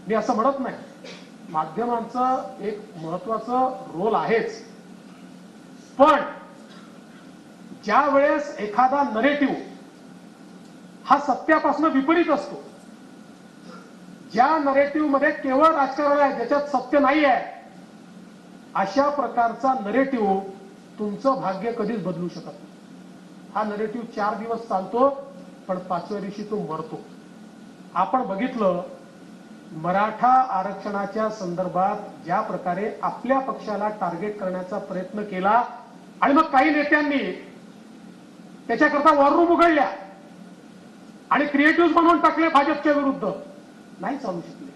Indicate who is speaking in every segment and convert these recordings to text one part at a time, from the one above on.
Speaker 1: मी असं म्हणत नाही, माध्यमांचा एक महत्वाचा रोल आहेच, पण ज्या वेळेस एखादा नरेटिव्ह हा सत्यापासून विपरीत असतो, ज्या नरेटिव्ह मध्ये केवळ राजकारण आहे, ज्याच्यात सत्य नाही आहे, अशा प्रकारचा नरेटिव्ह तुमचं भाग्य कधीच बदलू शकत नाही. हा नरेटिव्ह 4 दिवस चालतो, पण 5व्या दिवशी तो मरतो. आपण बघितलं, मराठा आरक्षणाच्या संदर्भात ज्या प्रकारे आपल्या पक्षाला टार्गेट करण्याचा प्रयत्न केला आणि मग काही नेत्यांनी त्याच्याकरता वॉर रूम उघडल्या आणि क्रिएटिव्ह बनवून टाकले भाजपच्या विरुद्ध, नाही चालू शकले.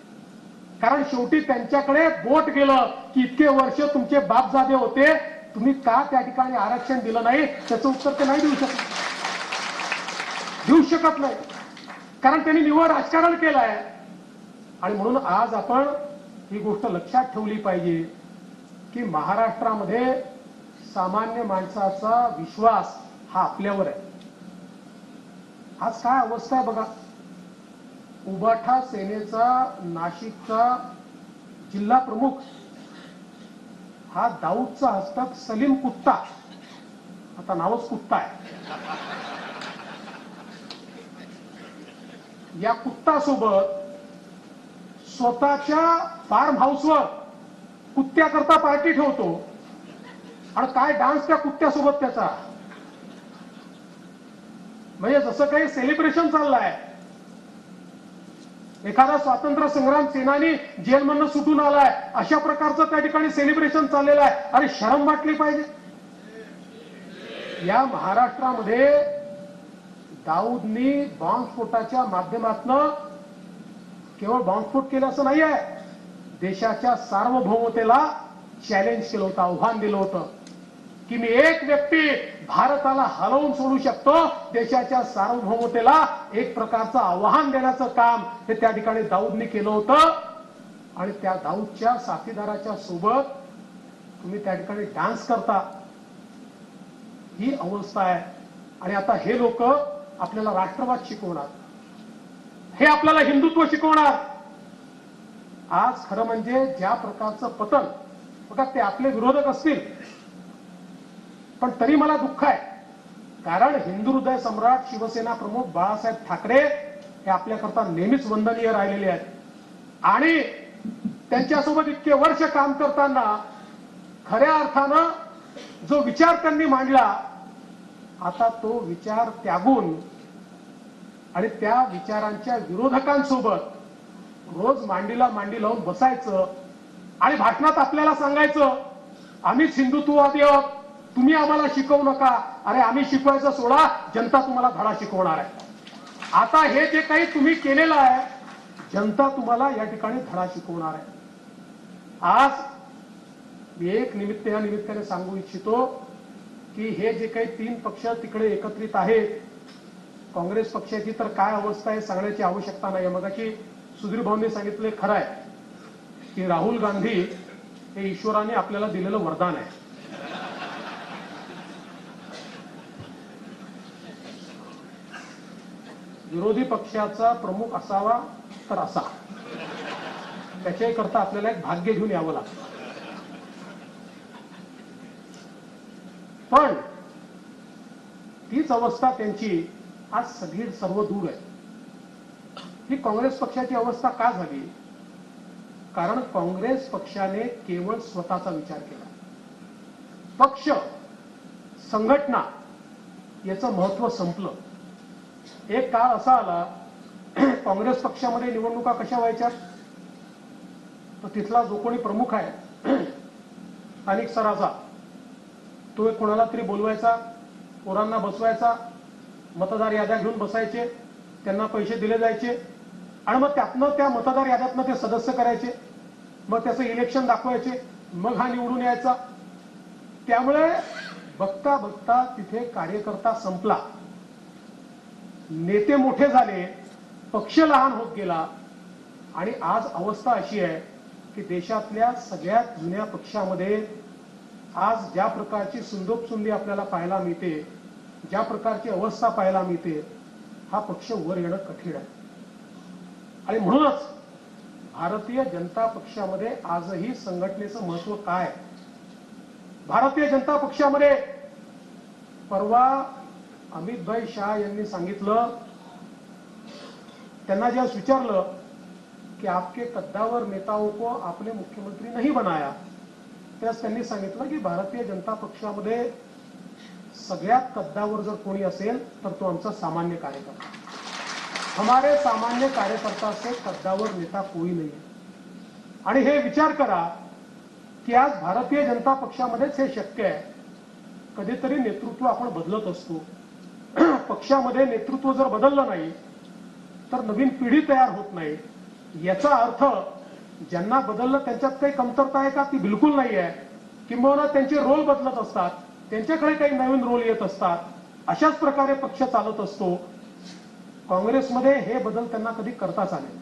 Speaker 1: कारण शेवटी त्यांच्याकडे बोट गेलं की इतके वर्ष तुमचे बापजादे होते, तुम्ही का त्या ठिकाणी आरक्षण दिलं नाही, त्याचं उत्तर ते नाही देऊ शकत नाही, कारण त्यांनी निव्वळ राजकारण केलं आहे. आणि म्हणून आज आपण ही गोष्ट लक्षात ठेवली पाहिजे की महाराष्ट्रामध्ये सामान्य माणसाचा विश्वास हा आपल्यावर आहे. आज काय अवस्था आहे बघा. उबाठा सेनेचा नाशिकचा जिल्हा प्रमुख हा दाऊदचा हस्तक सलीम कुत्ता, आता नावच कुत्ता आहे, या कुत्तासोबत स्वतःच्या फार्म हाऊसवर कुत्त्याकरता पार्टी ठेवतो आणि काय डान्स त्या कुत्त्यासोबत त्याचा, म्हणजे जसं काही सेलिब्रेशन चाललंय. एखादा स्वातंत्र्य संग्राम सेनानी जेलमधनं सुटून आलाय अशा प्रकारचं त्या ठिकाणी सेलिब्रेशन चाललेलं आहे. अरे शरम वाटली पाहिजे. या महाराष्ट्रामध्ये दाऊदनी बॉम्बस्फोटाच्या माध्यमातून केवळ बॉम्बस्फोट केला असं नाही आहे, देशाच्या सार्वभौमतेला चॅलेंज केलं होतं, आव्हान दिलं होतं की मी एक व्यक्ती भारताला हलवून सोडू शकतो. देशाच्या सार्वभौमतेला एक प्रकारचं आव्हान देण्याचं काम हे त्या ठिकाणी दाऊदनी केलं होतं. आणि त्या दाऊदच्या साथीदाराच्या सोबत तुम्ही त्या ठिकाणी डान्स करता, ही अवस्था आहे. आणि आता हे लोक आपल्याला राष्ट्रवाद शिकवणार, हे आपल्याला हिंदुत्व शिकवणार. आज खरं म्हणजे ज्या प्रकारचं पतन बघा, ते आपले विरोधक असतील, पण तरी मला दुःख आहे, कारण हिंदू हृदय सम्राट शिवसेना प्रमुख बाळासाहेब ठाकरे हे आपल्याकरता नेहमीच वंदनीय राहिलेले आहेत. आणि त्यांच्यासोबत इतके वर्ष काम करताना खऱ्या अर्थानं जो विचार त्यांनी मांडला, आता तो विचार त्यागून आणि त्या विचारांच्या विरोधकांसोबत रोज मांडीला मांडी लावून बसायचं आणि भाषणात आपल्याला सांगायचं आम्हीच हिंदुत्ववादी आहोत, तुम्ही आम्हाला शिकवू नका. अरे आम्ही शिकवायचं सोडा, जनता तुम्हाला धडा शिकवणार आहे. आता हे जे काही तुम्ही केलेलं आहे, जनता तुम्हाला या ठिकाणी धडा शिकवणार आहे. आज मी एक या निमित्ताने सांगू इच्छितो की हे जे काही 3 पक्ष तिकडे एकत्रित आहेत, काँग्रेस पक्षाची तर काय अवस्था आहे सांगण्याची आवश्यकता नाही. मगाशी सुधीर भाऊंनी सांगितले खरं आहे की राहुल गांधी हे ईश्वराने आपल्याला दिलेलं वरदान आहे. विरोधी पक्षाचा प्रमुख असावा तर असा, त्याच्याही करता आपल्याला एक भाग्य घेऊन यावं लागतं. पण तीच अवस्था त्यांची आज सर्व दूर आहे. ही काँग्रेस पक्षाची अवस्था का झाली? कारण काँग्रेस पक्षाने केवळ स्वतःचा विचार केला. पक्ष, संघटना याचं महत्व संपलं. एक काळ असा आला, काँग्रेस पक्षामध्ये निवडणुका कशा व्हायच्या, तर तिथला जो कोणी प्रमुख आहे स्थानिक स्तराचा, तो कोणाला तरी बोलवायचा, पोरांना बसवायचा, मतदार याद्या घेऊन बसायचे, त्यांना पैसे दिले जायचे आणि मग त्यातनं त्या मतदार याद्यातनं ते सदस्य करायचे, मग त्याचं इलेक्शन दाखवायचे, मग हा निवडून यायचा. त्यामुळे बघता बघता तिथे कार्यकर्ता संपला, नेते मोठे झाले, पक्ष लहान होत गेला. आणि आज अवस्था अशी आहे की देशातल्या सगळ्यात जुन्या पक्षामध्ये आज ज्या प्रकारची सुंदोपसुंदी आपल्याला पाहायला मिळते, ज्या प्रकारची अवस्था पाहायला मिळते, हा पक्ष वर येणं कठीण आहे. आणि म्हणूनच भारतीय जनता पक्षामध्ये आजही संघटनेचं महत्व काय? भारतीय जनता पक्षामध्ये परवा अमितभाई शाह यांनी सांगितलं, त्यांना जेव्हा विचारलं की आपके कद्दावर नेताओं को आपने मुख्यमंत्री नहीं बनाया, त्यास त्यांनी सांगितलं की भारतीय जनता पक्षामध्ये सगळ्यात कद्दावर जर कोणी असेल तर तो आमचा सामान्य कार्यकर्ता, हमारे सामान्य कार्यकर्ता से कद्दावर नेता कोई नहीं है. आणि हे विचार करा की आज भारतीय जनता पक्षामध्येच हे शक्य आहे. कधीतरी नेतृत्व आपण बदलत असतो. पक्षामध्ये नेतृत्व जर बदललं नाही तर नवीन पिढी तयार होत नाही. याचा अर्थ ज्यांना बदललं त्यांच्यात काही कमतरता आहे का? ती बिलकुल नाही आहे. किंबहुना त्यांचे रोल बदलत असतात, त्यांच्याकडे काही नवीन रोल येत असतात. अशाच प्रकारे पक्ष चालत असतो. काँग्रेसमध्ये हे बदल त्यांना कधी करताच आले.